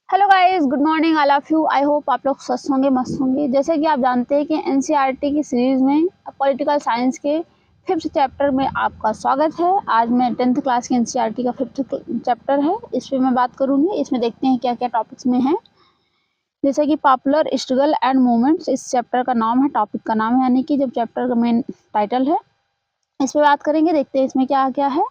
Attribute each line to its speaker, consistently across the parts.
Speaker 1: Hello guys, good morning all of you. I hope आप लोग स्वस्थ होंगे, मस्त होंगे। जैसे कि आप जानते हैं कि एनसीईआरटी की सीरीज में पॉलिटिकल साइंस के 5th चैप्टर में आपका स्वागत है। आज मैं 10th क्लास की एनसीईआरटी का 5th चैप्टर है, इस पे मैं बात करूंगी। इसमें देखते हैं क्या क्या टॉपिक्स में है। जैसे कि पॉपुलर स्ट्रगल एंड मूवमेंट्स इस चैप्टर का नाम है, टॉपिक का नाम है, यानी कि जब चैप्टर का मेन टाइटल है। इस पे बात करेंगे, देखते हैं इसमें क्या क्या है।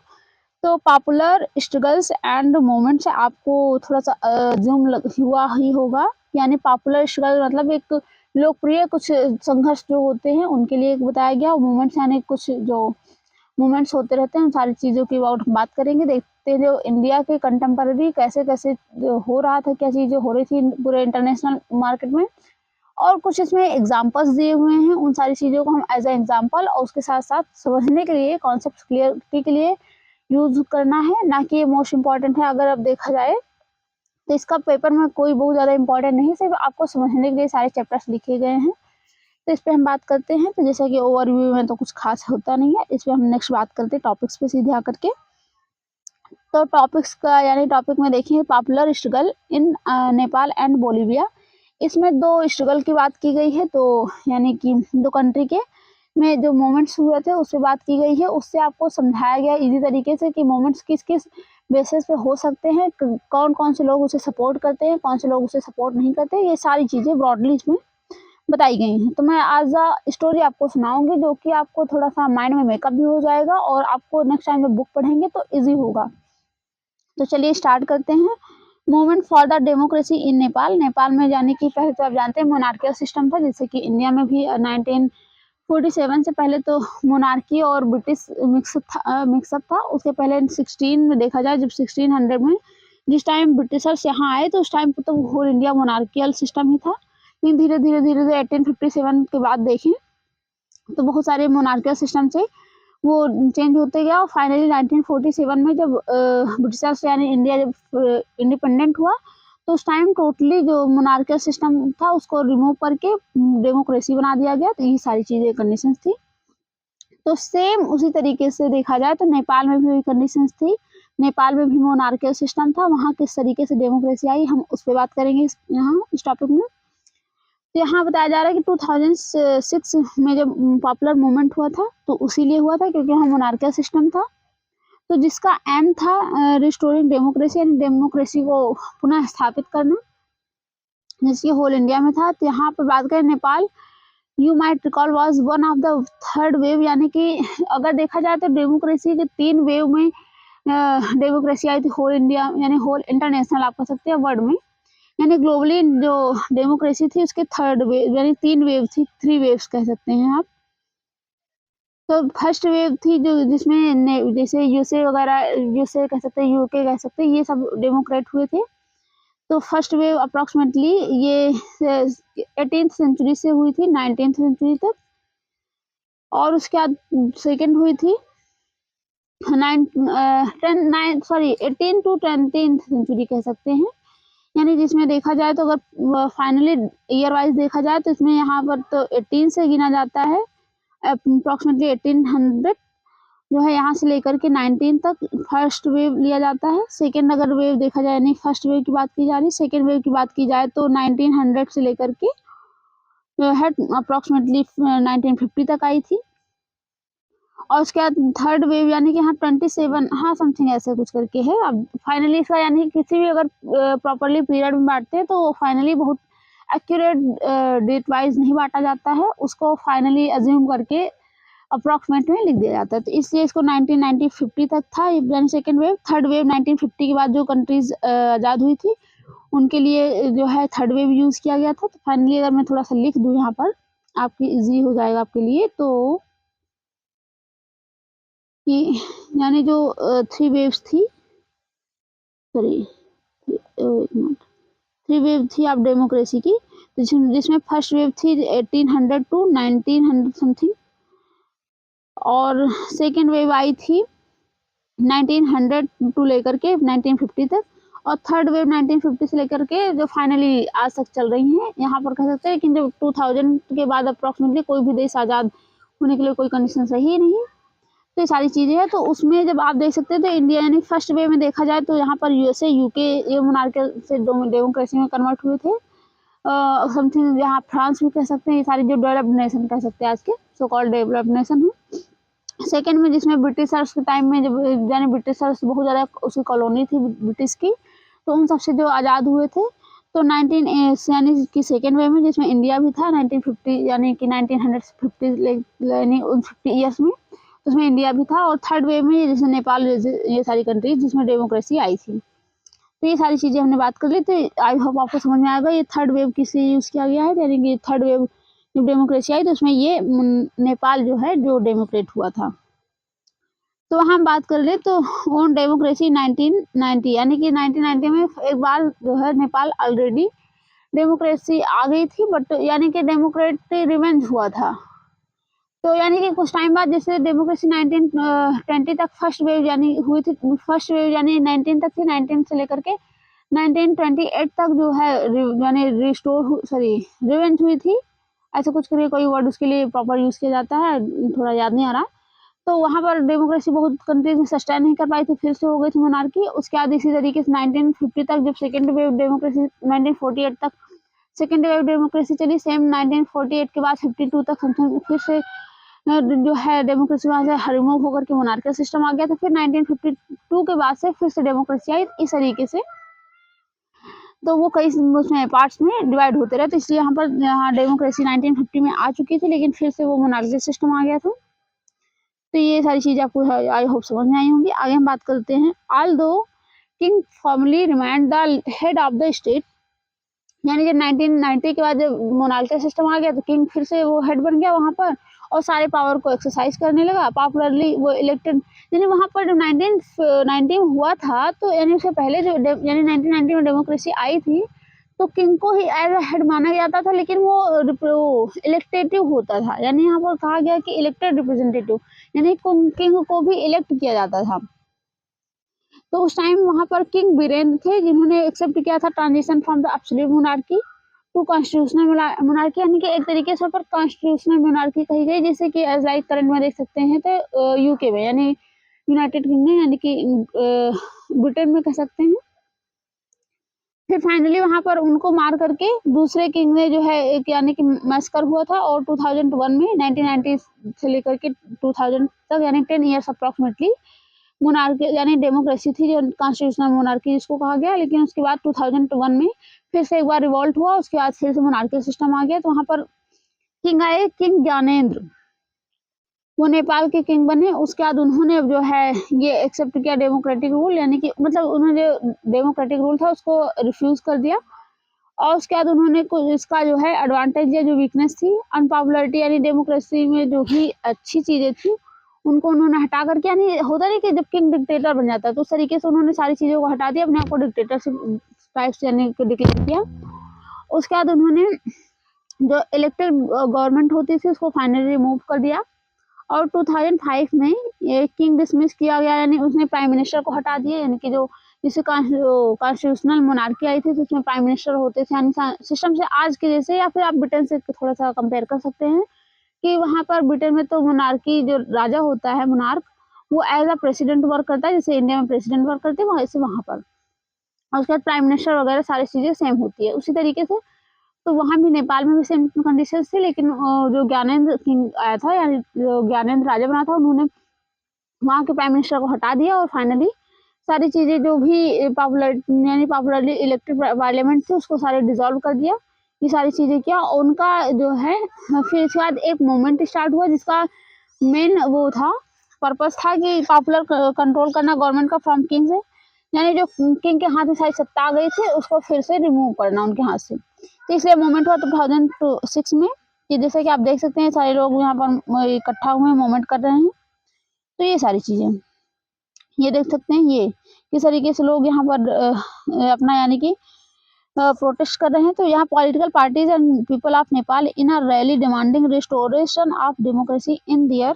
Speaker 1: तो पॉपुलर स्ट्रगल्स एंड मूवमेंट्स आपको थोड़ा सा जूम हुआ ही होगा। यानी पॉपुलर स्ट्रगल मतलब एक लोकप्रिय कुछ संघर्ष जो होते हैं उनके लिए एक बताया गया। मूवमेंट्स यानी कुछ जो मूवमेंट्स होते रहते हैं उन सारी चीज़ों की बात करेंगे। देखते हैं जो इंडिया के कंटेम्पररी कैसे कैसे जो हो रहा था, क्या चीज़ें हो रही थी पूरे इंटरनेशनल मार्केट में, और कुछ इसमें एग्जाम्पल्स दिए हुए हैं। उन सारी चीज़ों को हम एज ए एग्जाम्पल और उसके साथ साथ समझने के लिए, कॉन्सेप्ट क्लियरिटी के लिए यूज करना है, ना कि ये मोस्ट इम्पॉर्टेंट है। अगर अब देखा जाए तो इसका पेपर में कोई बहुत ज़्यादा इम्पोर्टेंट नहीं, सिर्फ आपको समझने के लिए सारे चैप्टर्स लिखे गए हैं। तो इस पर हम बात करते हैं। तो जैसा कि ओवरव्यू में तो कुछ खास होता नहीं है, इस पर हम नेक्स्ट बात करते हैं टॉपिक्स पे सीधे आकर के। तो टॉपिक्स का यानी टॉपिक में देखें popular struggle in Nepal and Bolivia. इसमें दो स्ट्रगल की बात की गई है, तो यानी कि दो कंट्री के में जो मोमेंट्स हुए थे उस पर बात की गई है। उससे आपको समझाया गया इजी तरीके से कि मोमेंट्स किस किस बेसिस पे हो सकते हैं, कौन कौन से लोग उसे सपोर्ट करते हैं, कौन से लोग उसे सपोर्ट नहीं करते। ये सारी चीज़ें ब्रॉडली इसमें बताई गई हैं। तो मैं आज स्टोरी आपको सुनाऊंगी जो कि आपको थोड़ा सा माइंड में मेकअप भी हो जाएगा और आपको नेक्स्ट टाइम जब बुक पढ़ेंगे तो ईजी होगा। तो चलिए स्टार्ट करते हैं। Movement for the democracy in Nepal. Nepal में जाने की पहले तो आप जानते हैं मोनार्कियल सिस्टम था, जैसे कि इंडिया में भी 1947 से पहले तो मोनार्की और ब्रिटिश मिक्सअप था। उसके पहले 16 में देखा जाए, जब 1600 में जिस टाइम ब्रिटिशर्स यहाँ आए तो उस टाइम तो होल इंडिया मोनार्कियल सिस्टम ही था। लेकिन धीरे धीरे धीरे धीरे 1857 के बाद देखें तो बहुत सारे मोनार्कियल सिस्टम से वो चेंज होते गया, और फाइनली 1947 में जब ब्रिटिशर्स यानी इंडिया जब इंडिपेंडेंट हुआ तो उस टाइम टोटली जो मोनार्कियल सिस्टम था उसको रिमूव करके डेमोक्रेसी बना दिया गया। तो ये सारी चीज़ें कंडीशंस थी। तो सेम उसी तरीके से देखा जाए तो नेपाल में भी वही कंडीशंस थी। नेपाल में भी मोनार्कियल सिस्टम था, वहाँ किस तरीके से डेमोक्रेसी आई हम उस पर बात करेंगे यहाँ इस टॉपिक में। तो यहाँ बताया जा रहा है कि 2006 में जब पॉपुलर मूवमेंट हुआ था तो उसीलिए हुआ था क्योंकि वहाँ मोनार्कियल सिस्टम था। तो जिसका एम था रिस्टोरिंग डेमोक्रेसी, यानी डेमोक्रेसी को पुनः स्थापित करना, जिसकी होल इंडिया में था। तो यहाँ पर बात करें Nepal, you might recall was one of the third wave, यानी कि अगर देखा जाए तो डेमोक्रेसी के 3 वेव में डेमोक्रेसी आई थी होल इंडिया, यानी होल इंटरनेशनल आप कह सकते हैं वर्ल्ड में। यानी ग्लोबली जो डेमोक्रेसी थी उसके थर्ड वेव यानी 3 वेव थी, 3 वेव्स कह सकते हैं आप। तो फर्स्ट वेव थी जो जिसमें जैसे यूएसए वगैरह, यूएसए कह सकते हैं, यूके कह सकते हैं, ये सब डेमोक्रेट हुए थे। तो फर्स्ट वेव अप्रॉक्सीमेटली ये 18th सेंचुरी से हुई थी 19th सेंचुरी तक, और उसके बाद सेकेंड हुई थी 18 टू 20th सेंचुरी कह सकते हैं। यानी जिसमें देखा जाए तो अगर फाइनली ईयर वाइज देखा जाए तो इसमें यहाँ पर तो 18 से गिना जाता है, अप्रॉक्सीमेटली 1800 जो है यहाँ से लेकर के 19 तक फर्स्ट वेव लिया जाता है। सेकेंड अगर वेव देखा जाए, यानी फर्स्ट वेव की बात की जा रही, सेकेंड वेव की बात की जाए तो 1900 से लेकर के जो है अप्रॉक्सीमेटली 1950 तक आई थी। और उसके बाद थर्ड वेव यानी कि हाँ 27 हाँ समथिंग ऐसे कुछ करके है। अब फाइनली इसका यानी किसी भी अगर प्रॉपरली पीरियड में बांटते हैं तो फाइनली बहुत एक्यूरेट डेट वाइज नहीं बांटा जाता है, उसको फाइनली अज्यूम करके अप्रॉक्सीमेट में लिख दिया जाता है। तो इसलिए इसको 1950 तक था यानी सेकेंड वेव। थर्ड वेव 1950 के बाद जो कंट्रीज आज़ाद हुई थी उनके लिए जो है थर्ड वेव यूज़ किया गया था। तो फाइनली अगर मैं थोड़ा सा लिख दूँ यहाँ पर आपकी ईजी हो जाएगा आपके लिए, तो कि यानी जो 3 वेव्स थी, सॉरी 3 वेव थी आप डेमोक्रेसी की, जिसमें फर्स्ट वेव थी 1800 टू 1900 समथिंग, और सेकेंड वेव आई थी 1900 टू लेकर के 1950 तक, और थर्ड वेव 1950 से लेकर के जो फाइनली आज तक चल रही हैं। यहाँ पर कह सकते हैं कि जब 2000 के बाद अप्रॉक्सीमेटली कोई भी देश आज़ाद होने के लिए कोई कंडीशन रही नहीं, तो ये सारी चीज़ें हैं। तो उसमें जब आप देख सकते हैं तो इंडिया यानी फर्स्ट वे में देखा जाए तो यहाँ पर यूएसए, यूके ये मोनार्कियल से डेमोक्रेसी में कन्वर्ट हुए थे। समथिंग यहाँ फ्रांस भी कह सकते हैं, ये सारी जो डेवलप्ड नेशन कह सकते हैं आज के सो कॉल्ड डेवलप्ड नेशन है। सेकंड में जिसमें ब्रिटिशर्स के टाइम में जब यानी ब्रिटिशर्स बहुत ज़्यादा उसकी कॉलोनी थी ब्रिटिश की, तो उन सबसे जो आज़ाद हुए थे तो 19 यानी कि सेकेंड वेव में जिसमें इंडिया भी था 1950 यानी कि 1950 यानी उन 50 ईयर्स में उसमें इंडिया भी था। और थर्ड वेव में जैसे नेपाल ये सारी कंट्रीज जिसमें डेमोक्रेसी आई थी। तो ये सारी चीज़ें हमने बात कर ली। तो आई होप आपको समझ में आएगा ये थर्ड वेव किस लिए यूज़ किया गया है, यानी कि थर्ड वेव जब डेमोक्रेसी आई तो उसमें ये नेपाल जो है जो डेमोक्रेट हुआ था। तो हम बात कर ले तो ऑन डेमोक्रेसी 1990 यानी कि 1990 में एक बार जो है नेपाल ऑलरेडी डेमोक्रेसी आ गई थी, बट यानी कि डेमोक्रेटिक रिवेंज हुआ था। तो यानी कि कुछ टाइम बाद जैसे डेमोक्रेसी 1920 तक फर्स्ट वेव यानी हुई थी, फर्स्ट वेव यानी 19 तक थी, 19 से लेकर के 1928 तक जो है यानी रिवेंज हुई थी। ऐसा कुछ करिए, कोई वर्ड उसके लिए प्रॉपर यूज़ किया जाता है, थोड़ा याद नहीं आ रहा। तो वहाँ पर डेमोक्रेसी बहुत कंट्रीज में सस्टेन नहीं कर पाई थी, फिर से हो गई थी मोनार्की। उसके बाद इसी तरीके से 1950 तक जब सेकेंड वेव डेमोक्रेसी 1948 तक सेकेंड वेव डेमोक्रेसी चली, सेम 1948 के बाद 52 तक फिर से जो है डेमोक्रेसी वहाँ से रिमूव होकर के मोनार्कियल सिस्टम आ गया था। फिर 1952 के बाद से फिर से डेमोक्रेसी आई इस तरीके से। तो वो कई उसमें पार्ट्स में डिवाइड होते रहे, तो इसलिए यहाँ डेमोक्रेसी 1950 में आ चुकी थी, लेकिन फिर से वो मोनार्कियल सिस्टम आ गया था। तो ये सारी चीज़ें आपको आई होप समझ में आई होंगी। आगे हम बात करते हैं। Although king formally remind the head of the state, यानी कि 1990 के बाद जब मोनार्कियल सिस्टम आ गया तो किंग फिर से वो हेड बन गया वहाँ पर और सारे पावर को एक्सरसाइज करने लगा। पॉपुलरली वो इलेक्टेड, यानी वहाँ पर जब 1990 में हुआ था तो यानी उससे पहले जो यानी 1990 में डेमोक्रेसी आई थी तो किंग को ही एज अ हेड माना जाता था, लेकिन वो इलेक्टेटिव होता था। यानी यहाँ पर कहा गया कि इलेक्टेड रिप्रेजेंटेटिव, यानी किंग को भी इलेक्ट किया जाता था। तो उस टाइम वहाँ पर किंग वीरेंद्र थे जिन्होंने एक्सेप्ट किया था transition from the absolute monarchy to constitutional monarchy, यानी कि एक तरीके से पर कॉन्स्टिट्यूशनल मोनार्की कही गई, जैसे कि एज लाइक करंट में देख सकते हैं तो यूके में यानी यूनाइटेड किंगडम यानी कि ब्रिटेन में कह सकते हैं। फिर फाइनली वहाँ पर उनको मार करके दूसरे किंग ने जो है एक यानी कि मैस्कर हुआ था, और 2001 में 1990 से लेकर के 2000 तक यानी 10 ईयर्स अप्रॉक्सीमेटली मोनार्की यानी डेमोक्रेसी थी जो कॉन्स्टिट्यूशनल मोनार्की जिसको कहा गया। लेकिन उसके बाद 2001 में फिर से एक बार रिवॉल्ट हुआ, उसके बाद फिर से मोनार्की सिस्टम आ गया। तो वहाँ पर किंग आए, किंग ज्ञानेंद्र, वो नेपाल के किंग बने। उसके बाद उन्होंने जो है ये एक्सेप्ट किया डेमोक्रेटिक रूल, यानी कि मतलब उन्होंने जो डेमोक्रेटिक रूल था उसको रिफ्यूज कर दिया। और उसके बाद उन्होंने कुछ इसका जो है एडवांटेज या जो वीकनेस थी अनपॉपुलरिटी यानी डेमोक्रेसी में जो भी अच्छी चीज़ें थी उनको उन्होंने हटा करके, यानी होता नहीं कि जब किंग डिक्टेटर बन जाता है तो उस तरीके से उन्होंने सारी चीज़ों को हटा दिया, अपने आप को डिक्टेटरशिप टाइप से यानी कि डिक्लेयर किया। उसके बाद उन्होंने जो इलेक्टेड गवर्नमेंट होती थी उसको फाइनली रिमूव कर दिया। और 2005 में ये किंग डिसमिस किया गया, यानी उसने प्राइम मिनिस्टर को हटा दिया। यानी कि जो जिससे कॉन्स्टिट्यूशनल मोनार्की आई थी तो उसमें प्राइम मिनिस्टर होते थे, यानी सिस्टम से आज के जैसे, या फिर आप ब्रिटेन से थोड़ा सा कंपेयर कर सकते हैं कि वहाँ पर ब्रिटेन में तो मोनार्की जो राजा होता है मोनार्क वो एज अ प्रेसिडेंट वर्क करता है, जैसे इंडिया में प्रेसिडेंट वर्क करते हैं वैसे वहाँ पर। और उसके बाद प्राइम मिनिस्टर वगैरह सारी चीज़ें सेम होती है उसी तरीके से। तो वहाँ भी नेपाल में भी सेम कंडीशन थी, लेकिन जो ज्ञानेंद्र किंग आया था यानी जो ज्ञानेंद्र राजा बना था उन्होंने वहाँ के प्राइम मिनिस्टर को हटा दिया और फाइनली सारी चीज़ें जो भी पॉपुलरली इलेक्टेड पार्लियामेंट थे उसको सारे डिसॉल्व कर दिया। ये सारी चीज़ें किया उनका जो है। फिर इसके बाद एक मूवमेंट स्टार्ट हुआ जिसका मेन वो था पर्पस था कि पॉपुलर कंट्रोल करना गवर्नमेंट का फ्रॉम किंग से, यानी जो किंग के हाथ में सारी सत्ता आ गई थी उसको फिर से रिमूव करना उनके हाथ से। तो इसलिए मूवमेंट हुआ 2006 में कि जैसे कि आप देख सकते हैं सारे लोग यहाँ पर इकट्ठा हुए मूवमेंट कर रहे हैं। तो ये सारी चीज़ें ये देख सकते हैं, ये किस तरीके से लोग यहाँ पर अपना यानी कि प्रोटेस्ट कर रहे हैं। तो यहाँ political parties and people of Nepal in a rally demanding restoration of democracy in their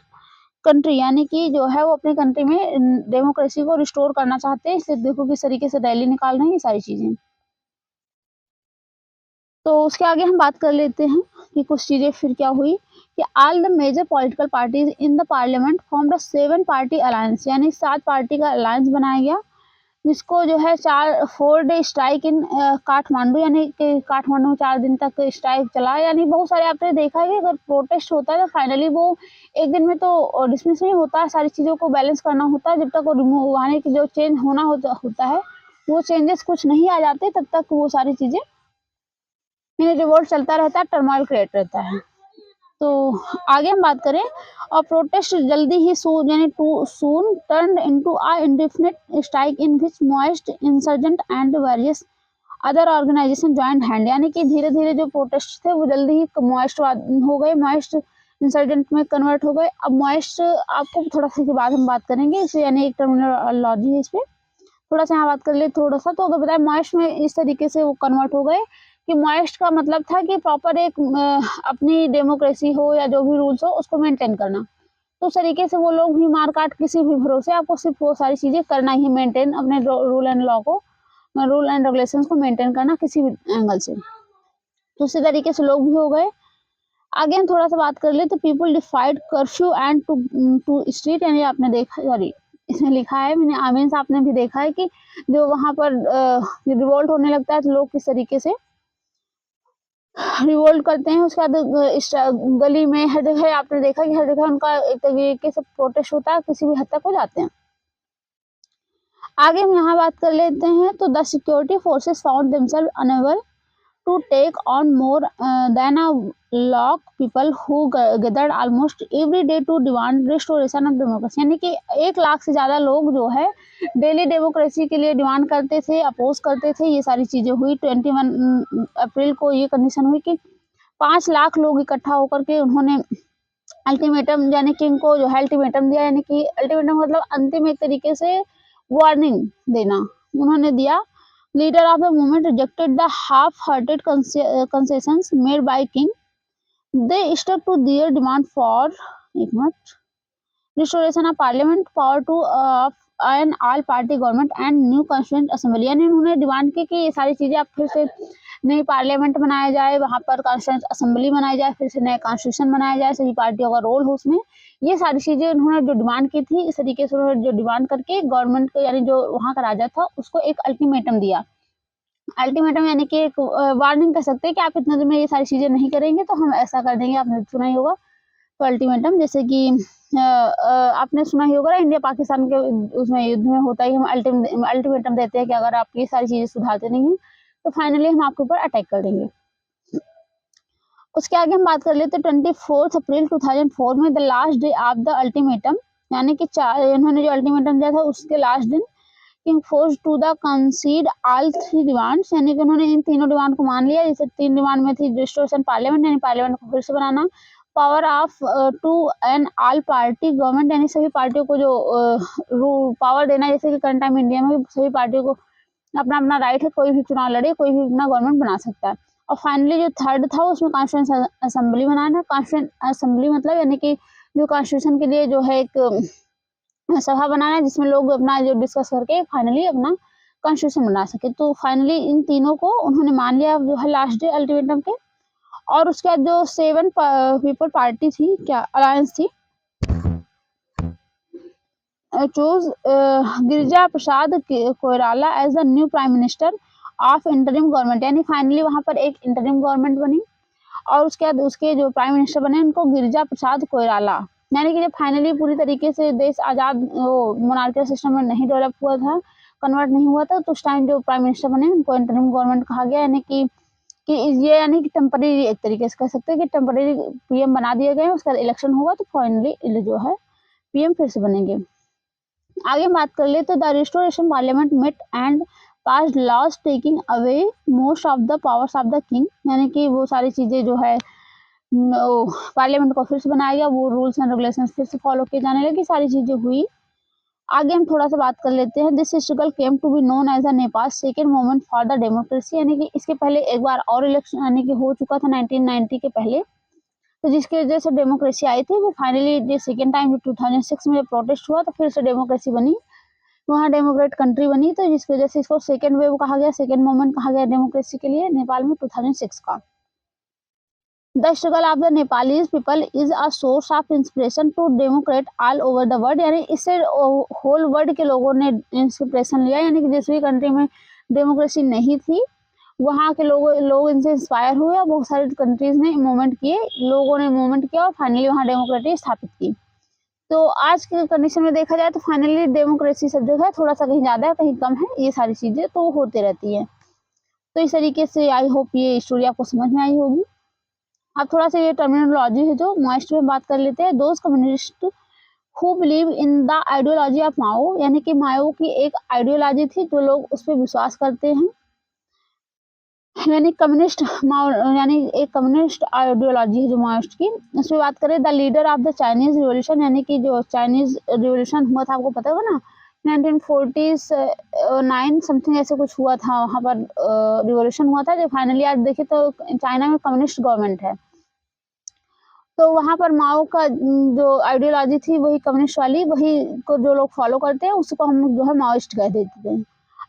Speaker 1: country, यानी कि जो है वो अपनी कंट्री में डेमोक्रेसी को रिस्टोर करना चाहते हैं। इसलिए देखो किस तरीके से रैली निकाल रहे हैं ये सारी चीज़ें। तो उसके आगे हम बात कर लेते हैं। कि कुछ चीज़ें फिर क्या हुई कि all the major political parties in the parliament form the 7 party alliance, यानी 7 पार्टी का अलायंस बनाया गया, जिसको जो है 4 डे स्ट्राइक इन काठमांडू, यानी कि काठमांडू में 4 दिन तक स्ट्राइक चला। यानी बहुत सारे आपने देखा है कि अगर प्रोटेस्ट होता है तो फाइनली वो एक दिन में तो डिसमिस नहीं होता, सारी चीज़ों को बैलेंस करना होता है, जब तक वो रिमूव यानी कि जो चेंज होना होता है वो चेंजेस कुछ नहीं आ जाते तब तक वो सारी चीज़ें यानी रिवोल्ट चलता रहता है, टर्मोइल क्रिएट रहता है। तो आगे हम बात करें, और प्रोटेस्ट जल्दी ही सून यानी to soon turn into a indefinite strike in which Maoist insurgent and various other organisation joint hand, यानी कि धीरे धीरे जो प्रोटेस्ट थे वो जल्दी ही मॉइस्ट हो गए, मॉइस्ट इंसर्जेंट में कन्वर्ट हो गए। अब मॉइस्ट आपको थोड़ा सा के बाद हम बात करेंगे इसे, यानी एक टर्मिनोलॉजी है, इस पर थोड़ा सा यहाँ बात कर ले थोड़ा सा। तो अगर बताए मॉइस्ट में इस तरीके से वो कन्वर्ट हो गए कि मॉइस्ट का मतलब था कि प्रॉपर एक अपनी डेमोक्रेसी हो या जो भी रूल्स हो उसको मेंटेन करना। तो उस तरीके से वो लोग भी मार काट किसी भी भरोसे आपको सिर्फ वो सारी चीज़ें करना ही, मेंटेन अपने रूल एंड लॉ को, रूल एंड रेगुलेशंस को मेंटेन करना किसी भी एंगल से। तो उसी तरीके से लोग भी हो गए। आगे हम थोड़ा सा बात कर ले तो people defied curfew and to street, यानी आपने देखा, सॉरी इसमें लिखा है मैंने मीन्स आपने भी देखा है कि जो वहाँ पर रिवोल्ट होने लगता है तो लोग किस तरीके से रिवोल्ट करते हैं। उसके बाद गली में हर जगह आपने देखा कि हर जगह उनका एक तरीके से प्रोटेस्ट होता है, किसी भी हद तक हो जाते हैं। आगे हम यहाँ बात कर लेते हैं तो the security forces found themself unable to take on more than a lakh people who gathered almost every day to demand restoration of democracy, यानी कि 1 लाख से ज़्यादा लोग जो है डेली डेमोक्रेसी के लिए डिमांड करते थे, अपोज करते थे। ये सारी चीज़ें हुई 21 अप्रैल को ये कंडीशन हुई कि 5 लाख लोग इकट्ठा होकर के उन्होंने अल्टीमेटम यानी किंग को जो है अल्टीमेटम दिया, यानी कि अल्टीमेटम मतलब अंतिम एक तरीके से वार्निंग देना उन्होंने दिया। Leader of the movement rejected the half-hearted concessions made by King. They stuck to their demand for restoration of parliament, power to an all-party government and new constituent assembly, यानी उन्होंने डिमांड की कि ये सारी चीज़ें अब फिर से नई पार्लियामेंट बनाया जाए, वहाँ पर कॉन्स्टिट्यूंट असेंबली बनाई जाए, फिर से नया कॉन्स्टिट्यूशन बनाया जाए, सभी पार्टियों का रोल हो उसमें। ये सारी चीज़ें उन्होंने जो डिमांड की थी, इस तरीके से उन्होंने जो डिमांड करके गवर्नमेंट को यानी जो वहाँ का राजा था उसको एक अल्टीमेटम दिया। अल्टीमेटम यानी कि एक वार्निंग कह सकते हैं कि आप इतने दिन में ये सारी चीज़ें नहीं करेंगे तो हम ऐसा कर देंगे, आपने सुना ही होगा। तो अल्टीमेटम जैसे कि आपने सुना ही होगा इंडिया पाकिस्तान के उसमें युद्ध में होता ही, हम अल्टीमेटम देते हैं कि अगर आप ये सारी चीज़ें सुधारते नहीं हैं तो फाइनली हम आपके ऊपर अटैक कर देंगे। उसके आगे हम बात कर लेते 24 अप्रैल 2004 में the last day of the ultimatum, यानी कि इन्होंने जो अल्टीमेटम दिया था उसके लास्ट दिन King forced to the concede all 3 demands, यानी कि उन्होंने इन तीनों डिमांड को मान लिया। जैसे 3 डिमांड में थी रिस्टोरेशन पार्लियामेंट, यानी पार्लियामेंट को फिर से बनाना, power of to an all party government, यानी सभी पार्टियों को जो पावर देना, जैसे कि करंट टाइम इंडिया में सभी पार्टियों को अपना अपना राइट है, कोई भी चुनाव लड़े, कोई भी अपना गवर्नमेंट बना सकता है। और फाइनली जो थर्ड था उसमें कॉन्स्टिट्यूंट असेंबली बनाना। कॉन्स्टिट्यूंट असेंबली मतलब यानी कि जो कॉन्स्टिट्यूशन के लिए जो है एक सभा बनाना है जिसमें लोग अपना जो डिस्कस करके फाइनली अपना कॉन्स्टिट्यूशन बना सके। तो फाइनली इन तीनों को उन्होंने मान लिया जो है लास्ट डे अल्टीमेटम के। और उसके बाद जो 7 पीपल पार्टी थी, क्या अलायंस थी, choose Girija Prasad Koirala as the new prime minister of interim government, यानी फाइनली वहाँ पर एक इंटरिम गवर्नमेंट बनी। और उसके बाद उसके जो प्राइम मिनिस्टर बने उनको गिरिजा प्रसाद कोइराला, यानी कि जब फाइनली पूरी तरीके से देश आज़ाद वो मोनार्कियल सिस्टम में नहीं डेवलप हुआ था, कन्वर्ट नहीं हुआ था, तो उस टाइम जो प्राइम मिनिस्टर बने उनको इंटरिम गवर्नमेंट कहा गया, यानी कि ये यानी कि टेम्परेरी एक तरीके से कह सकते हैं कि टेम्परेरी पीएम बना दिए गए। उसके बाद इलेक्शन होगा तो फाइनली जो है पीएम फिर से बनेंगे। आगे बात कर ले तो the restoration parliament met and pass laws taking away most of the powers of the king, यानी कि वो सारी चीज़ें जो है पार्लियामेंट को फिर से बनाया गया, वो रूल्स एंड रेगुलेशंस फिर से फॉलो किए जाने लगी, सारी चीज़ें हुई। आगे हम थोड़ा सा बात कर लेते हैं। This struggle came to be known as a Nepal second movement for the democracy, यानी कि इसके पहले एक बार और इलेक्शन यानी कि हो चुका था 1990 के पहले, तो जिसकी वजह से डेमोक्रेसी आई थी। वो फाइनली सेकेंड टाइम 2006 में प्रोटेस्ट हुआ तो फिर से डेमोक्रेसी बनी, वहाँ डेमोक्रेट कंट्री बनी, तो जिसकी वजह से इसको सेकेंड वेव कहा गया, सेकेंड मूवमेंट कहा गया डेमोक्रेसी के लिए नेपाल में 2006 का। The struggle of the Nepalese people is a source of inspiration to democrat all over the world, यानी इससे होल वर्ल्ड के लोगों ने इंस्पिरेशन लिया, यानी कि जिस भी कंट्री में डेमोक्रेसी नहीं थी वहाँ के लोग इनसे इंस्पायर हुए और बहुत सारी कंट्रीज ने मूवमेंट किए, लोगों ने मूवमेंट किया और फाइनली वहाँ डेमोक्रेसी स्थापित की। तो आज के कंडीशन में देखा जाए तो फाइनली डेमोक्रेसी सब जगह थोड़ा सा कहीं ज़्यादा है कहीं कम है, ये सारी चीज़ें तो होते रहती है। तो इस तरीके से आई होप ये स्टोरी आपको समझ में आई होगी। अब थोड़ा सा ये टर्मिनोलॉजी है जो माओइस्ट में बात कर लेते हैं। Those communist who believe in the ideology of Mao, यानी कि माओ की एक आइडियोलॉजी थी जो लोग उस पर विश्वास करते हैं, यानी कम्युनिस्ट यानी एक कम्युनिस्ट आइडियोलॉजी है जो माओइस्ट की। उसमें बात करें the leader of the Chinese revolution, यानी कि जो चाइनीज रिवॉल्यूशन हुआ था आपको पता होगा ना, 1949 समथिंग ऐसे कुछ हुआ था, वहाँ पर रिवॉल्यूशन हुआ था जो फाइनली आज देखे तो चाइना में कम्युनिस्ट गवर्नमेंट है। तो वहाँ पर माओ का जो आइडियोलॉजी थी वही कम्युनिस्ट वाली, वही को जो लोग फॉलो करते हैं उसको हम जो है माओइस्ट कह देते हैं।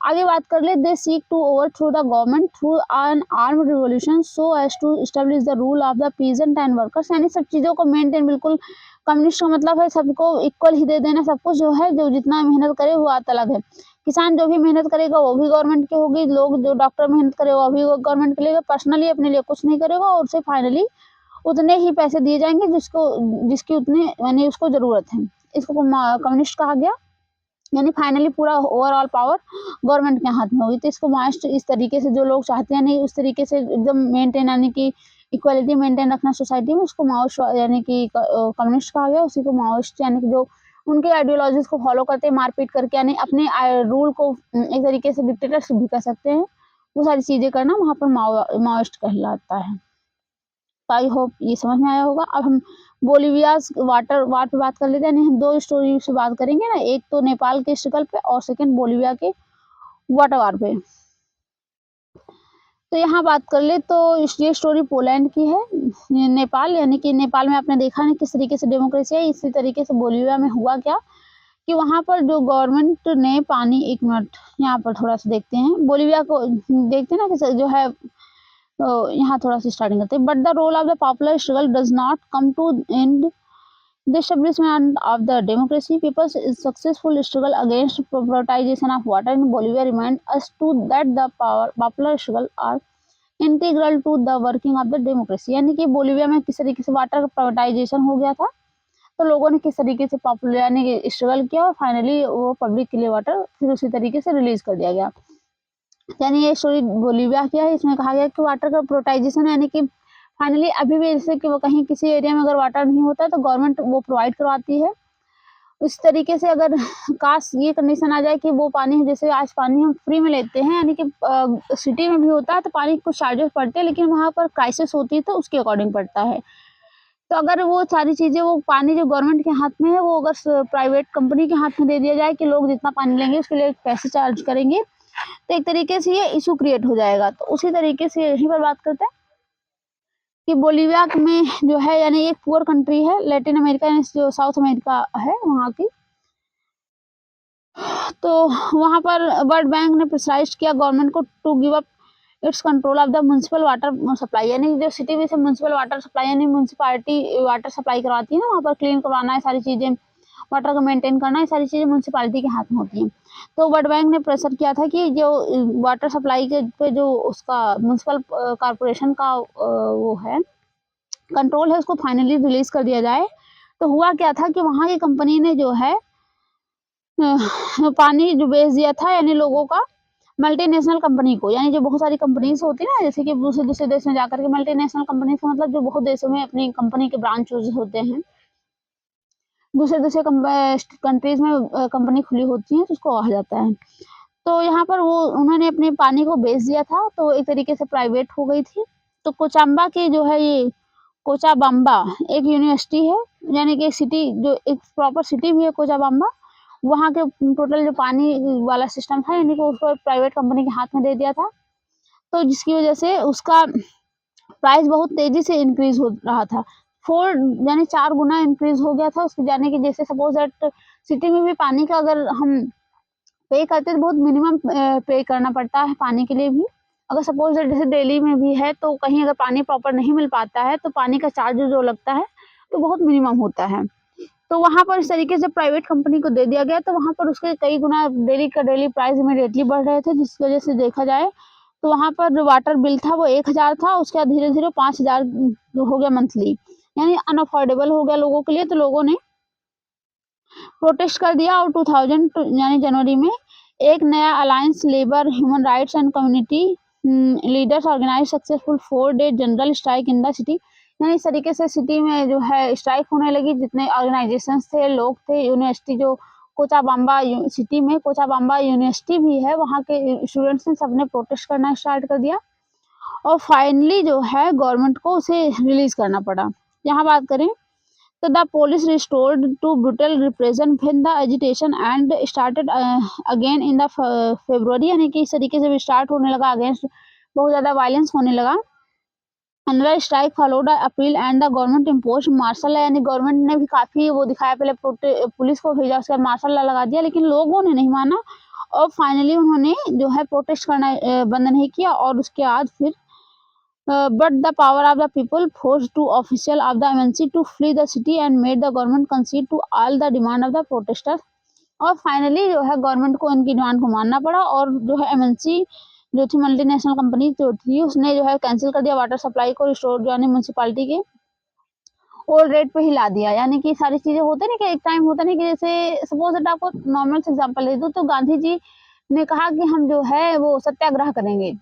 Speaker 1: आगे बात कर ले, they seek to overthrow the government through an armed revolution so as to establish the rule of the peasant and workers, यानी सब चीज़ों को मेंटेन, बिल्कुल कम्युनिस्ट का मतलब है सबको इक्वल ही दे देना, सब कुछ जो है जो जितना मेहनत करे वो बात अलग है। किसान जो भी मेहनत करेगा वो भी गवर्नमेंट की होगी, लोग जो डॉक्टर मेहनत करेगा वो भी गवर्नमेंट के लिए, पर्सनली अपने लिए कुछ नहीं करेगा और उसे फाइनली उतने ही पैसे दिए जाएंगे जिसकी उतनी यानी उसको ज़रूरत है। इसको कम्युनिस्ट कहा गया, यानी फाइनली पूरा ओवरऑल पावर गवर्नमेंट के हाथ में होगी। तो इसको माओइस्ट इस तरीके से जो लोग चाहते हैं नहीं उस तरीके से एकदम मेंटेन, यानी कि इक्वालिटी मेंटेन रखना सोसाइटी में, उसको माओइस्ट यानी कि कम्युनिस्ट कहा गया। उसी को माओइस्ट यानी कि जो उनके आइडियोलॉजीज को फॉलो करते हैं मारपीट करके, यानी अपने रूल को एक तरीके से डिक्टेटरशिप भी कह सकते हैं, वो सारी चीज़ें करना वहाँ पर माओइस्ट कहलाता है। तो आई होप ये समझ में आया होगा। अब हम बोलिवियाज वार पे बात कर लेते हैं, यानी हम दो स्टोरी से बात करेंगे ना, एक तो नेपाल के स्ट्रगल पे और सेकंड बोलिविया के वाटर वार पे। तो यहाँ बात कर ले तो ये स्टोरी पोलैंड की है। नेपाल, यानी कि नेपाल में आपने देखा नहीं किस तरीके से डेमोक्रेसी है, इसी तरीके से बोलिविया में हुआ क्या कि वहाँ पर जो गवर्नमेंट ने पानी, एक मिनट यहाँ पर थोड़ा सा देखते हैं, बोलिविया को देखते हैं ना कि जो है यहाँ थोड़ा सा स्टार्टिंग करते हैं। But the role of the popular struggle does not come to end the establishment of the democracy. People's successful struggle against privatization of water in Bolivia remind us to that the popular struggle are integral to the working of the democracy. यानी कि Bolivia में किस तरीके से water privatisation हो गया था, तो लोगों ने किस तरीके से पॉपुलर यानी कि स्ट्रगल किया और फाइनली वो पब्लिक के लिए वाटर फिर उसी तरीके से रिलीज कर दिया गया। यानी ये स्टोरी बोलिविया की है। इसमें कहा गया कि वाटर का प्राइवेटाइजेशन यानी कि फाइनली अभी भी जैसे कि वो कहीं किसी एरिया में अगर वाटर नहीं होता है तो गवर्नमेंट वो प्रोवाइड करवाती है। उस तरीके से अगर काश ये कंडीशन आ जाए कि वो पानी जैसे आज पानी हम फ्री में लेते हैं, यानी कि सिटी में भी होता है तो पानी के कुछ चार्जेस पड़ते हैं, लेकिन वहाँ पर क्राइसिस होती है तो उसके अकॉर्डिंग पड़ता है। तो अगर वो सारी चीज़ें, वो पानी जो गवर्नमेंट के हाथ में है वो अगर प्राइवेट कंपनी के हाथ में दे दिया जाए कि लोग जितना पानी लेंगे उसके लिए पैसे चार्ज करेंगे, तो एक तरीके से ये इशू क्रिएट हो जाएगा। तो उसी तरीके से यहीं पर बात करते हैं कि बोलिविया में जो है यानी एक पुअर कंट्री है, लैटिन अमेरिका जो साउथ अमेरिका है वहाँ की। तो वहाँ पर वर्ल्ड बैंक ने प्रेशराइज किया गवर्नमेंट को to give up its control of the municipal water supply, यानी जो सिटी में से म्यूनसिपल वाटर सप्लाई यानी म्यूनसिपालिटी वाटर सप्लाई करवाती है ना, वहाँ पर क्लीन करवाना है, सारी चीज़ें वाटर को मेंटेन करना, ये सारी चीज़ें म्यूनसिपालिटी के हाथ में होती हैं। तो वर्ल्ड बैंक ने प्रेशर किया था कि जो वाटर सप्लाई के पे जो उसका म्यूनसिपल कॉरपोरेशन का वो है कंट्रोल है उसको फाइनली रिलीज कर दिया जाए। तो हुआ क्या था कि वहाँ की कंपनी ने जो है पानी जो बेच दिया था यानी लोगों का मल्टीनेशनल कंपनी को, यानी जो बहुत सारी कंपनीज होती है ना, जैसे कि दूसरे दूसरे देश में जाकर के मल्टीनेशनल कंपनीज का मतलब जो बहुत देशों में अपनी कंपनी के ब्रांच होते हैं, दूसरे दूसरे कंट्रीज में कंपनी खुली होती है तो उसको कहा जाता है। तो यहाँ पर वो उन्होंने अपने पानी को बेच दिया था तो एक तरीके से प्राइवेट हो गई थी। तो कोचाम्बा की जो है ये कोचाबाम्बा एक यूनिवर्सिटी है, यानी कि सिटी जो एक प्रॉपर सिटी भी है कोचाबाम्बा, वहाँ के टोटल जो पानी वाला सिस्टम था यानी कि उसको प्राइवेट कंपनी के हाथ में दे दिया था। तो जिसकी वजह से उसका प्राइस बहुत तेजी से इंक्रीज हो रहा था, 4 यानी 4 गुना इंक्रीज हो गया था उसके जाने की। जैसे सपोज दैट सिटी में भी पानी का अगर हम पे करते तो बहुत मिनिमम पे करना पड़ता है पानी के लिए भी, अगर सपोज जैसे दिल्ली में भी है तो कहीं अगर पानी प्रॉपर नहीं मिल पाता है तो पानी का चार्ज जो लगता है तो बहुत मिनिमम होता है। तो वहाँ पर इस तरीके से प्राइवेट कंपनी को दे दिया गया, तो वहाँ पर उसके कई गुना डेली प्राइस इमीडिएटली बढ़ रहे थे, जिसकी वजह से देखा जाए तो वहाँ पर जो वाटर बिल था वो 1000 था, उसके बाद धीरे-धीरे 5000 हो गया मंथली, यानी अनअफोर्डेबल हो गया लोगों के लिए। तो लोगों ने प्रोटेस्ट कर दिया और 2000 यानी जनवरी में एक नया alliance labour, human rights and community leaders organise successful 4-day general strike in the city. यानी इस तरीके से सिटी में जो है स्ट्राइक होने लगी, जितने ऑर्गेनाइजेशंस थे, लोग थे, यूनिवर्सिटी जो कोचाबाम्बा सिटी में कोचाबाम्बा यूनिवर्सिटी भी है, वहाँ के स्टूडेंट्स ने सबने प्रोटेस्ट करना स्टार्ट कर दिया और फाइनली जो है गवर्नमेंट को उसे रिलीज करना पड़ा। यहाँ बात करें तो the police restored to brutal repression when the agitation and started again in the February, यानी कि इस तरीके से भी स्टार्ट होने लगा, अगेंस्ट बहुत ज़्यादा वायलेंस होने लगा। Another strike followed appeal and the government impose martial law, यानी गवर्नमेंट ने भी काफ़ी वो दिखाया, पहले पुलिस को भेजा, उसके बाद मार्शल लॉ लगा दिया, लेकिन लोगों ने नहीं माना और फाइनली उन्होंने जो है प्रोटेस्ट करना बंद नहीं किया और उसके बाद फिर but the power of the people forced two officials of the MNC to flee the city and made the government concede to all the demand of the protesters। और फाइनली जो है गवर्नमेंट को उनकी डिमांड को मानना पड़ा और जो है एमएनसी जो थी, मल्टीनेशनल कंपनी जो थी, उसने जो है कैंसिल कर दिया वाटर सप्लाई को, रिस्टोर जो है म्यूनसिपालिटी के ओल्ड रेट पे ही ला दिया। यानी कि सारी चीज़ें होते नहीं कि एक टाइम होता नहीं कि जैसे सपोज दैट आपको नॉर्मल से एग्जांपल दे दूँ तो गांधी जी ने कहा कि हम जो है वो सत्याग्रह करेंगे,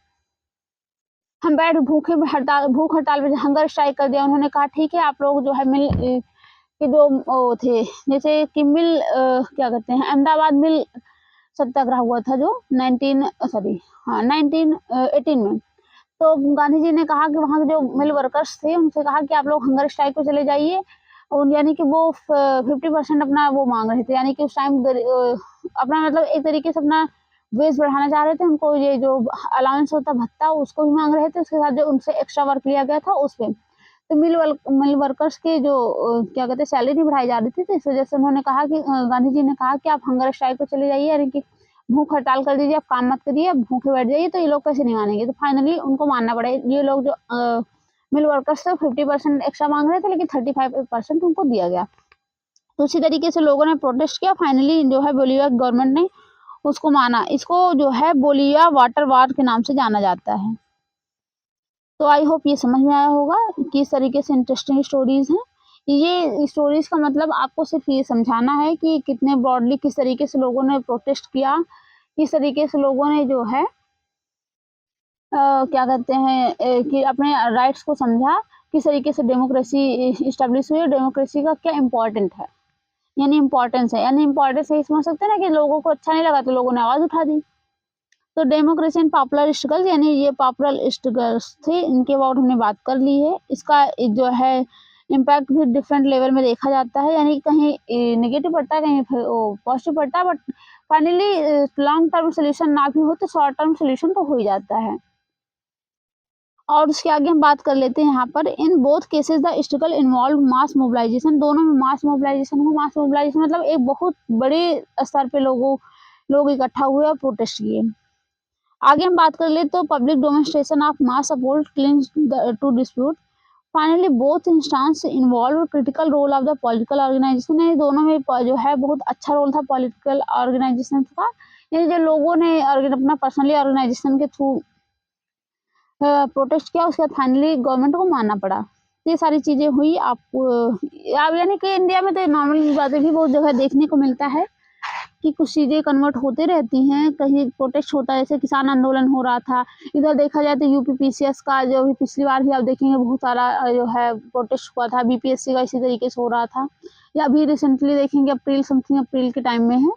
Speaker 1: हम बैठ भूख हड़ताल पे हंगर स्ट्राइक कर दिया। उन्होंने कहा ठीक है आप लोग जो है मिल के जो वो थे, जैसे कि मिल क्या कहते हैं, अहमदाबाद मिल सत्याग्रह हुआ था जो 1918 में। तो गांधी जी ने कहा कि वहाँ के जो मिल वर्कर्स थे उनसे कहा कि आप लोग हंगर स्ट्राइक पे चले जाइए, और यानी कि वो 50% अपना वो मांग रहे थे, यानी कि उस टाइम अपना मतलब एक तरीके से अपना वेज बढ़ाना चाह रहे थे, उनको ये जो अलाउंस होता भत्ता उसको भी मांग रहे थे, उसके साथ जो उनसे एक्स्ट्रा वर्क लिया गया था उस पे। तो मिल वर्कर्स के जो क्या कहते हैं सैलरी बढ़ाई जा रही थी, तो इस वजह से उन्होंने कहा कि गांधी जी ने कहा कि आप हंगर स्ट्राइक पे चले जाइए, यानी कि भूख हड़ताल कर दीजिए, आप काम मत करिए, आप भूखे बैठ जाइए। तो ये लोग कैसे नहीं मानेंगे, तो फाइनली उनको मानना पड़ा। ये लोग जो मिल वर्कर्स थे 50% एक्स्ट्रा मांग रहे थे, लेकिन 35% उनको दिया गया। तो उसी तरीके से लोगों ने प्रोटेस्ट किया, फाइनली जो है बोलीविया गवर्नमेंट ने उसको माना। इसको जो है बोलीविया वाटर वार के नाम से जाना जाता है। तो आई होप ये समझ में आया होगा कि इस तरीके से इंटरेस्टिंग स्टोरीज हैं। ये स्टोरीज का मतलब आपको सिर्फ ये समझाना है कि कितने ब्रॉडली किस तरीके से लोगों ने प्रोटेस्ट किया, किस तरीके से लोगों ने जो है क्या कहते हैं कि अपने राइट्स को समझा, किस तरीके से डेमोक्रेसी इस्टेब्लिश हुई, डेमोक्रेसी का क्या इम्पोर्टेंट है, यानी इम्पोर्टेंस है, यानी इम्पोर्टेंस यही समझ सकते हैं ना कि लोगों को अच्छा नहीं लगा तो लोगों ने आवाज़ उठा दी। तो डेमोक्रेसी एंड पॉपुलर स्ट्रगल, यानी ये पॉपुलर स्ट्रगल्स थे, इनके अबाउट हमने बात कर ली है। इसका जो है इम्पैक्ट भी डिफरेंट लेवल में देखा जाता है, यानी कहीं नेगेटिव पड़ता है, कहीं पॉजिटिव पड़ता है, but finally long term solution ना भी हो तो शॉर्ट टर्म सोल्यूशन तो हो ही जाता है। और उसके आगे हम बात कर लेते हैं यहाँ पर, in both cases the struggle involve mass mobilisation. दोनों में मास मोबिलाइजेशन मतलब एक बहुत बड़े स्तर पे लोग इकट्ठा हुए और प्रोटेस्ट किए। आगे हम बात कर ले तो public demonstration of mass support clings to dispute. Finally both instance involve critical role of the political organisation, यानी दोनों में जो है बहुत अच्छा रोल था पॉलिटिकल ऑर्गेनाइजेशन का, यानी जो लोगों ने अपना पर्सनली ऑर्गेनाइजेशन के थ्रू प्रोटेस्ट किया, उसके बाद फाइनली गवर्नमेंट को मानना पड़ा। ये सारी चीज़ें हुई। आप यानी कि इंडिया में तो नॉर्मल बातें भी बहुत जगह देखने को मिलता है कि कुछ चीज़ें कन्वर्ट होते रहती हैं, कहीं प्रोटेस्ट होता है, जैसे किसान आंदोलन हो रहा था। इधर देखा जाए तो यूपीपीसीएस का जो भी पिछली बार भी आप देखेंगे बहुत सारा जो है प्रोटेस्ट हुआ था, बीपीएससी का इसी तरीके से हो रहा था, या अभी रिसेंटली देखेंगे अप्रैल के टाइम में है,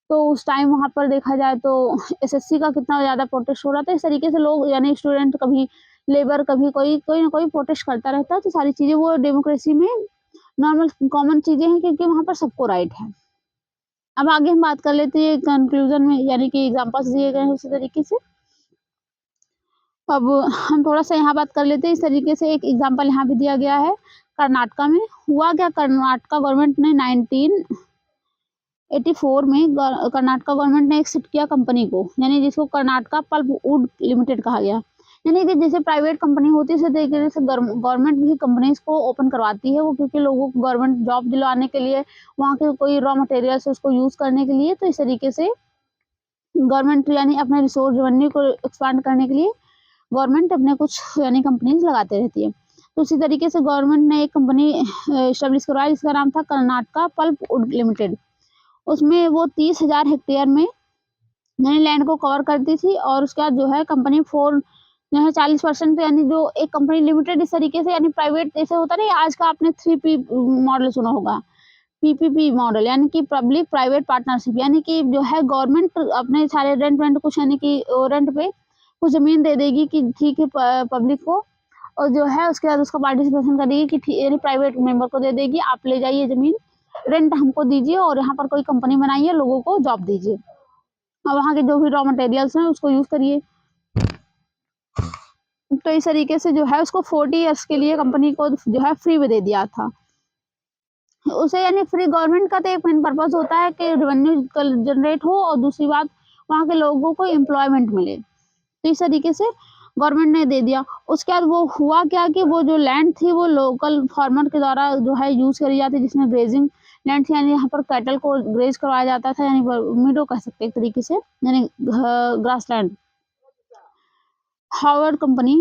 Speaker 1: तो उस टाइम वहाँ पर देखा जाए तो एसएससी का कितना ज़्यादा प्रोटेस्ट हो रहा था। इस तरीके से लोग यानी स्टूडेंट कभी लेबर कभी कोई ना कोई प्रोटेस्ट करता रहता है। तो सारी चीज़ें वो डेमोक्रेसी में नॉर्मल कॉमन चीज़ें हैं, क्योंकि वहाँ पर सबको राइट है। अब आगे हम बात कर लेते हैं कंक्लूजन में, यानी कि एग्जांपल्स दिए गए हैं उसी तरीके से। अब हम थोड़ा सा यहाँ बात कर लेते हैं, इस तरीके से एक एग्जांपल यहाँ भी दिया गया है। कर्नाटका में हुआ क्या, कर्नाटका गवर्नमेंट ने 1984 में कर्नाटका गवर्नमेंट ने एक्सेप्ट किया कंपनी को, यानी जिसको कर्नाटका पल्प वुड लिमिटेड कहा गया। यानी कि जैसे प्राइवेट कंपनी होती है, इसी तरीके से गवर्नमेंट भी कंपनीज को ओपन करवाती है, वो क्योंकि लोगों को गवर्नमेंट जॉब दिलवाने के लिए, वहाँ के कोई रॉ मटेरियल्स उसको यूज़ करने के लिए, तो इस तरीके से गवर्नमेंट यानी अपने रिसोर्स रेवेन्यू को एक्सपांड करने के लिए गवर्नमेंट अपने कुछ यानी कंपनीज लगाते रहती है। तो उसी तरीके से गवर्नमेंट ने एक कंपनी एस्टेब्लिश करवाई जिसका नाम था कर्नाटका पल्प वुड लिमिटेड। उसमें वो 30,000 हेक्टेयर में नई लैंड को कवर करती थी, और उसके बाद जो है कंपनी फोर जो है 40% यानी जो एक कंपनी लिमिटेड इस तरीके से यानी प्राइवेट जैसे होता नहीं, आज का आपने 3P मॉडल सुना होगा, पीपीपी मॉडल यानी कि पब्लिक प्राइवेट पार्टनरशिप, यानी कि जो है गवर्नमेंट अपने सारे रेंट वेंट कुछ यानी कि रेंट पे कुछ ज़मीन दे देगी कि ठीक है पब्लिक को, और जो है उसके बाद उसका पार्टिसिपेशन करेगी कि ठीक यानी प्राइवेट मेंबर को दे देगी, आप ले जाइए ज़मीन, रेंट हमको दीजिए और यहाँ पर कोई कंपनी बनाइए, लोगों को जॉब दीजिए, और वहाँ के जो भी रॉ मटेरियल्स हैं उसको यूज़ करिए। तो इस तरीके से जो है उसको 40 ईयर्स के लिए कंपनी को जो है फ्री में दे दिया था उसे, यानी फ्री गवर्नमेंट का तो एक मेन पर्पस होता है कि रेवेन्यू जनरेट हो, और दूसरी बात वहाँ के लोगों को एम्प्लॉयमेंट मिले, तो इस तरीके से गवर्नमेंट ने दे दिया। उसके बाद वो हुआ क्या कि वो जो लैंड थी वो लोकल फार्मर के द्वारा जो है यूज़ करी जाती, जिसमें ग्रेजिंग लैंड थी, यानी यहाँ पर कैटल को ग्रेज करवाया जाता था, यानी मीडो कह सकते हैं एक तरीके से, यानी grass land. Howard company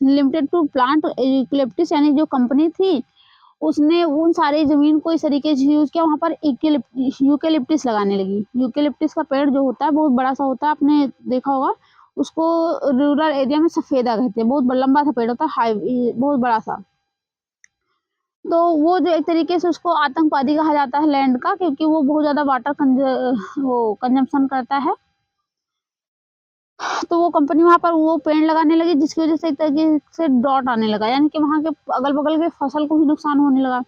Speaker 1: limited to plant eucalyptus, यानी जो कंपनी थी उसने उन सारी ज़मीन को इस तरीके से यूज़ किया, वहाँ पर यूकेलिप्टस लगाने लगी। यूकेलिप्टस का पेड़ जो होता है बहुत बड़ा सा होता है, आपने देखा होगा, उसको रूरल एरिया में सफ़ेदा कहते हैं, बहुत लंबा सा पेड़ होता है, हाई बहुत बड़ा सा। तो वो जो एक तरीके से उसको आतंकवादी कहा जाता है लैंड का, क्योंकि वो बहुत ज़्यादा वाटर कंजम्पशन करता है। तो वो कंपनी वहाँ पर वो पेड़ लगाने लगी, जिसकी वजह से एक तरीके से ड्रॉट आने लगा, यानी कि वहाँ के अगल-बगल के फसल को भी नुकसान होने लगा।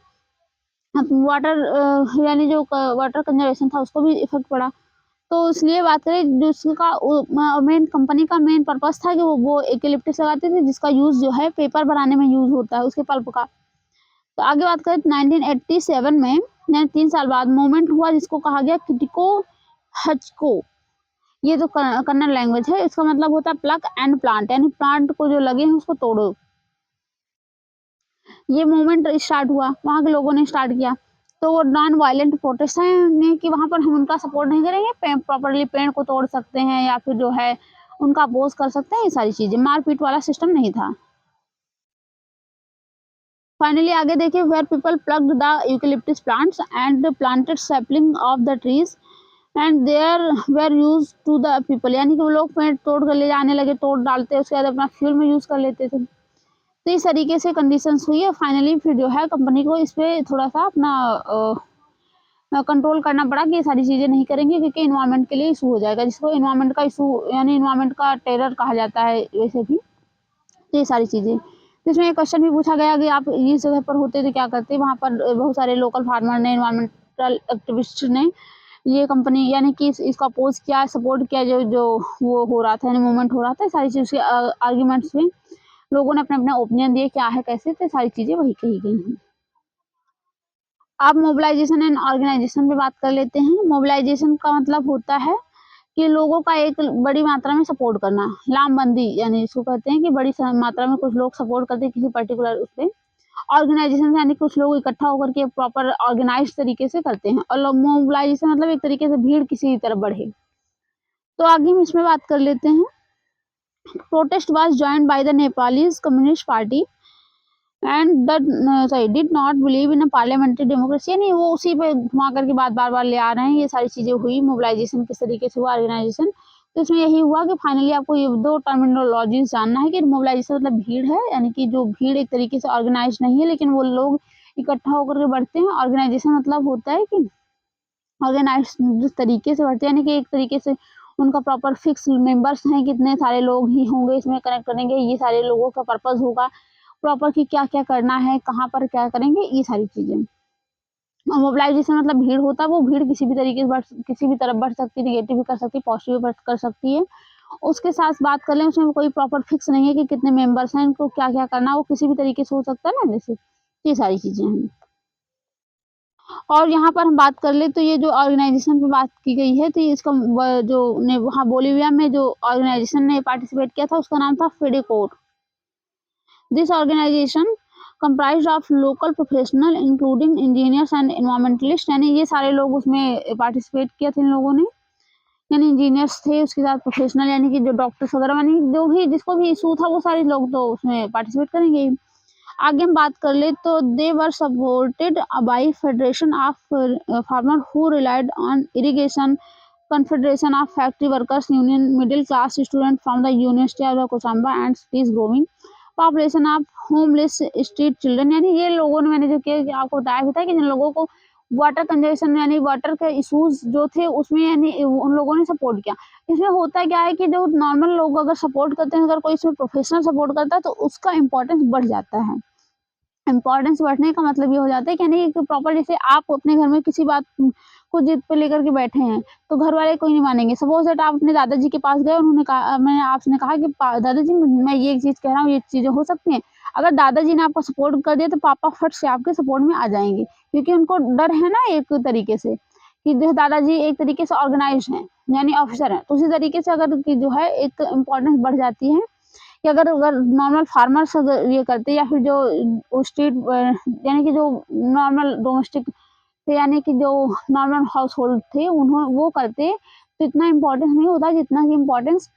Speaker 1: वाटर यानी जो वाटर कंजर्वेशन था उसको भी इफेक्ट पड़ा। तो इसलिए बात करें जो उसका मेन कंपनी का मेन पर्पस था कि वो यूकेलिप्टस लगाते थे, जिसका यूज़ जो है पेपर बनाने में यूज़ होता है उसके पल्प का। तो आगे बात करें 1987 में, यानी 3 साल बाद मूवमेंट हुआ जिसको कहा गया किटिको हचको। ये जो कन्नड़ लैंग्वेज है, इसका मतलब होता है प्लग एंड प्लांट, यानी प्लांट को जो लगे हैं उसको तोड़ो। ये मूवमेंट स्टार्ट हुआ, वहाँ के लोगों ने स्टार्ट किया। तो वो नॉन वायलेंट प्रोटेस्ट है कि वहाँ पर हम उनका सपोर्ट नहीं करेंगे, प्रॉपर्ली पेड़ को तोड़ सकते हैं या फिर जो है उनका अपोज कर सकते हैं, ये सारी चीज़ें, मारपीट वाला सिस्टम नहीं था। फाइनली आगे देखिए, where people plucked the eucalyptus plants and planted sapling of the trees and there were use to the people, यानी कि वो लोग पेड़ तोड़ कर ले जाने लगे, तोड़ डालते उसके बाद अपना फ्यूल में यूज़ कर लेते थे। तो इस तरीके से कंडीशंस हुई है, फाइनली फिर जो है कंपनी को इस पे थोड़ा सा अपना कंट्रोल करना पड़ा कि ये सारी चीज़ें नहीं करेंगे, क्योंकि इन्वायरमेंट के लिए इशू हो जाएगा, जिसको इन्वायरमेंट का इशू यानी इन्वायरमेंट का टेरर कहा जाता है वैसे भी। तो ये सारी चीज़ें, तो इसमें एक क्वेश्चन भी पूछा गया कि आप इस जगह पर होते तो क्या करते, वहाँ पर बहुत सारे लोकल फार्मर ने, इन्वायरमेंटल एक्टिविस्ट ने ये कंपनी यानी कि इसको अपोज किया, सपोर्ट किया, जो जो वो हो रहा था, यानी मूवमेंट हो रहा था, सारी चीज़ के आर्ग्यूमेंट्स में लोगों ने अपने अपने ओपिनियन दिए क्या है कैसे, तो सारी चीज़ें वही कही गई हैं। अब मोबिलाइजेशन एंड ऑर्गेनाइजेशन पे बात कर लेते हैं। मोबिलाइजेशन का मतलब होता है कि लोगों का एक बड़ी मात्रा में सपोर्ट करना, लामबंदी यानी इसको कहते हैं कि बड़ी मात्रा में कुछ लोग सपोर्ट करते हैं किसी पर्टिकुलर उस पे। ऑर्गेनाइजेशन यानी कुछ लोग इकट्ठा होकर के प्रॉपर ऑर्गेनाइज तरीके से करते हैं, और मोबिलाइजेशन मतलब एक तरीके से भीड़ किसी तरफ बढ़े। तो आगे हम इसमें बात कर लेते हैं। Protest was joined by the Nepalese communist party and did not believe in a parliamentary democracy, यानी वो उसी पे घुमा करके बार बार ले आ रहे हैं। ये सारी चीज़ें हुई, मोबिलाइजेशन किस तरीके से हुआ, ऑर्गेनाइजेशन। तो इसमें यही हुआ कि फाइनली आपको ये दो टर्मिनोलॉजीज जानना है कि मोबिलाइजेशन मतलब भीड़ है, यानी कि जो भीड़ एक तरीके से ऑर्गेनाइज नहीं है लेकिन वो लोग इकट्ठा होकर के बढ़ते हैं। ऑर्गेनाइजेशन मतलब होता है कि ऑर्गेनाइज जिस तरीके से बढ़ते हैं, यानी कि एक तरीके से उनका प्रॉपर फिक्स मेंबर्स हैं, कितने सारे लोग ही होंगे इसमें कनेक्ट करेंगे, ये सारे लोगों का पर्पस होगा प्रॉपर कि क्या क्या करना है, कहाँ पर क्या करेंगे, ये सारी चीज़ें। मोबिलाइजेशन मतलब भीड़ होता है, वो भीड़ किसी भी तरीके से किसी भी तरफ बढ़ सकती है, निगेटिव भी कर सकती है, पॉजिटिव भी कर सकती है। उसके साथ बात कर लें, उसमें कोई प्रॉपर फिक्स नहीं है कि कितने मेंबर्स हैं, इनको क्या क्या करना है, वो किसी भी तरीके से हो सकता है ना, जैसे ये सारी चीज़ें हैं। और यहाँ पर हम बात कर ले तो ये जो ऑर्गेनाइजेशन पे बात की गई है, तो ये इसका जो ने वहाँ बोलीविया में जो ऑर्गेनाइजेशन ने पार्टिसिपेट किया था उसका नाम था Fedecor. This organisation comprised of local professional including engineers and environmentalists, यानी ये सारे लोग उसमें पार्टिसिपेट किया था इन लोगों ने, यानी इंजीनियर्स थे, उसके साथ प्रोफेशनल यानी कि जो डॉक्टर्स वगैरह, यानी जो भी जिसको भी इशू था वो सारे लोग तो उसमें पार्टिसिपेट करेंगे। आगे हम बात कर ले तो they were supported by federation of farmer who relied on irrigation, confederation of factory workers union, middle class student from the university of Cochabamba and cities growing population of homeless street children, यानी ये लोगों ने, मैंने जो किया कि आपको बताया भी था कि जिन लोगों को वाटर कंजर्वेशन यानी वाटर के इश्यूज जो थे उसमें यानी उन लोगों ने सपोर्ट किया। इसमें होता क्या है कि जो नॉर्मल लोग अगर सपोर्ट करते हैं, अगर कोई इसमें प्रोफेशनल सपोर्ट करता है तो उसका इम्पोर्टेंस बढ़ जाता है। इम्पोर्टेंस बढ़ने का मतलब ये हो जाता है कि नहीं कि प्रॉपर, जैसे आप अपने घर में किसी बात को जिद पे लेकर के बैठे हैं तो घर वाले कोई नहीं मानेंगे। सपोज दैट आप अपने दादाजी के पास गए, उन्होंने कहा, मैंने आपने कहा कि दादाजी मैं ये चीज़ कह रहा हूँ, ये चीज़ें हो सकती हैं। अगर दादाजी ने आपको सपोर्ट कर दिया तो पापा फट से आपके सपोर्ट में आ जाएंगे, क्योंकि उनको डर है ना एक तरीके से कि जो दादाजी एक तरीके से ऑर्गेनाइज हैं यानी ऑफिसर हैं, तो उसी तरीके से अगर की जो है एक इम्पोर्टेंस बढ़ जाती है कि अगर अगर नॉर्मल फार्मर्स अगर ये करते या फिर जो स्ट्रीट यानी कि जो नॉर्मल डोमेस्टिक थे यानी कि जो नॉर्मल हाउस होल्ड थे वो करते तो इतना इम्पोर्टेंस नहीं होता जितना कि इम्पोर्टेंस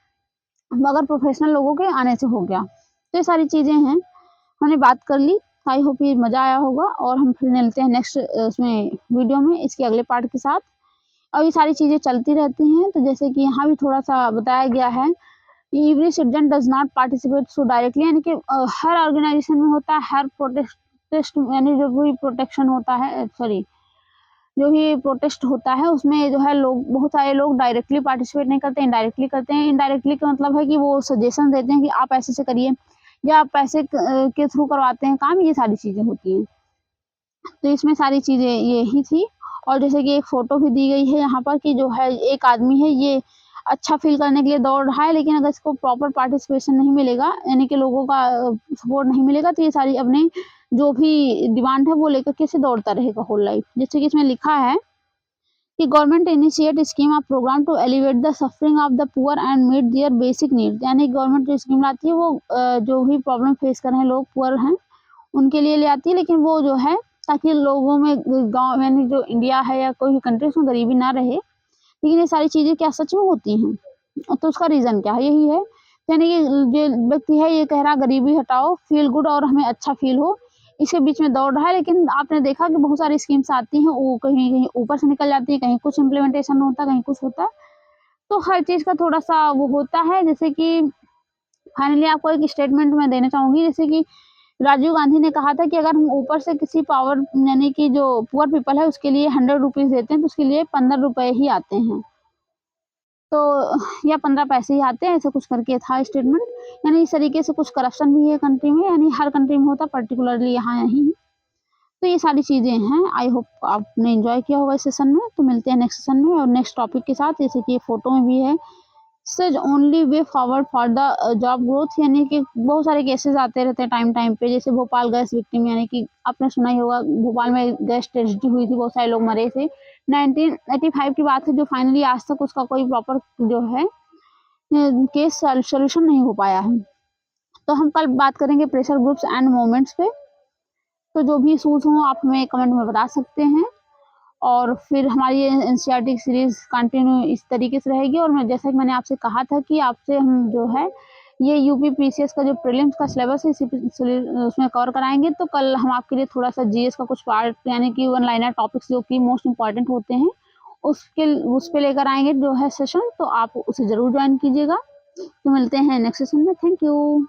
Speaker 1: अगर प्रोफेशनल लोगों के आने से हो गया। तो ये सारी चीज़ें हैं, हमने बात कर ली। आई होप ये मज़ा आया होगा और हम फिर मिलते हैं नेक्स्ट उसमें वीडियो में इसके अगले पार्ट के साथ। और ये सारी चीज़ें चलती रहती हैं, तो जैसे कि यहाँ भी थोड़ा सा बताया गया है, every citizen does not participate so directly, यानी कि हर ऑर्गेनाइजेशन में होता है, हर प्रोटेस्ट यानी जो भी प्रोटेक्शन होता है, सॉरी जो भी प्रोटेस्ट होता है उसमें जो है लोग, बहुत सारे लोग डायरेक्टली पार्टिसिपेट नहीं करते, इनडायरेक्टली करते हैं। इनडायरेक्टली का मतलब है कि वो सजेशन देते हैं कि आप ऐसे से करिए, या आप पैसे के थ्रू करवाते हैं काम, ये सारी चीज़ें होती हैं। तो इसमें सारी चीज़ें यही थी। और जैसे कि एक फ़ोटो भी दी गई है यहाँ पर कि जो है एक आदमी है, ये अच्छा फ़ील करने के लिए दौड़ रहा है, लेकिन अगर इसको प्रॉपर पार्टिसिपेशन नहीं मिलेगा यानी कि लोगों का सपोर्ट नहीं मिलेगा तो ये सारी अपने जो भी डिमांड है वो लेकर के इसे दौड़ता रहेगा होल लाइफ। जैसे कि इसमें लिखा है कि government initiate scheme of programme to elevate the suffering of the poor and meet their basic need, यानी गवर्नमेंट जो स्कीम लाती है वो जो भी प्रॉब्लम फेस कर रहे हैं लोग, पुअर हैं, उनके लिए ले आती है, लेकिन वो जो है ताकि लोगों में गाँव यानी जो इंडिया है या कोई भी कंट्री उसमें गरीबी ना रहे। लेकिन ये सारी चीज़ें क्या सच में होती हैं? तो उसका रीज़न क्या है? यही है, यानी कि जो व्यक्ति है ये कह रहा गरीबी हटाओ, फील गुड और हमें अच्छा फील हो, इसके बीच में दौड़ रहा है। लेकिन आपने देखा कि बहुत सारी स्कीम्स आती हैं, वो कहीं-कहीं ऊपर से निकल जाती है, कहीं कुछ इम्प्लीमेंटेशन होता है, कहीं कुछ होता है। तो हर चीज़ का थोड़ा-सा वो होता है। जैसे कि फाइनली आपको एक स्टेटमेंट मैं देना चाहूँगी, जैसे कि राजीव गांधी ने कहा था कि अगर हम ऊपर से किसी पावर यानी कि जो पुअर पीपल है उसके लिए 100 रुपीज़ देते हैं तो उसके लिए 15 रुपए ही आते हैं। तो या 15 पैसे ही आते हैं, ऐसा कुछ करके था स्टेटमेंट। यानी इस तरीके से कुछ करप्शन भी है कंट्री में, यानी हर कंट्री में होता, पर्टिकुलरली यहाँ नहीं। तो ये सारी चीज़ें हैं। आई होप आपने एंजॉय किया होगा इस सेशन में। तो मिलते हैं नेक्स्ट सेशन में और नेक्स्ट टॉपिक के साथ। जैसे कि ये फोटो में भी है, such only way forward for the job growth, यानी कि बहुत सारे केसेस आते रहते हैं टाइम पे। जैसे भोपाल गैस विक्टिम, यानी कि आपने सुना ही होगा भोपाल में गैस ट्रेजेडी हुई थी, बहुत सारे लोग मरे थे। 1985 की बात है, जो फाइनली आज तक उसका कोई प्रॉपर जो है केस सोल्यूशन नहीं हो पाया है। तो हम कल बात करेंगे प्रेशर ग्रुप्स एंड मूवमेंट्स पे। तो जो भी इशूज़ हों आप हमें कमेंट में बता सकते हैं। और फिर हमारी एनसीईआरटी की सीरीज़ कंटिन्यू इस तरीके से रहेगी। और मैं जैसा कि मैंने आपसे कहा था कि आपसे हम जो है ये यूपी पीसीएस का जो प्रीलिम्स का सिलेबस है उसमें कवर कराएंगे। तो कल हम आपके लिए थोड़ा सा जीएस का कुछ पार्ट यानी कि वन लाइनर टॉपिक्स जो कि मोस्ट इम्पॉर्टेंट होते हैं उस पे लेकर आएंगे जो है सेशन। तो आप उसे ज़रूर ज्वाइन कीजिएगा। तो मिलते हैं नेक्स्ट सेशन में। Thank you.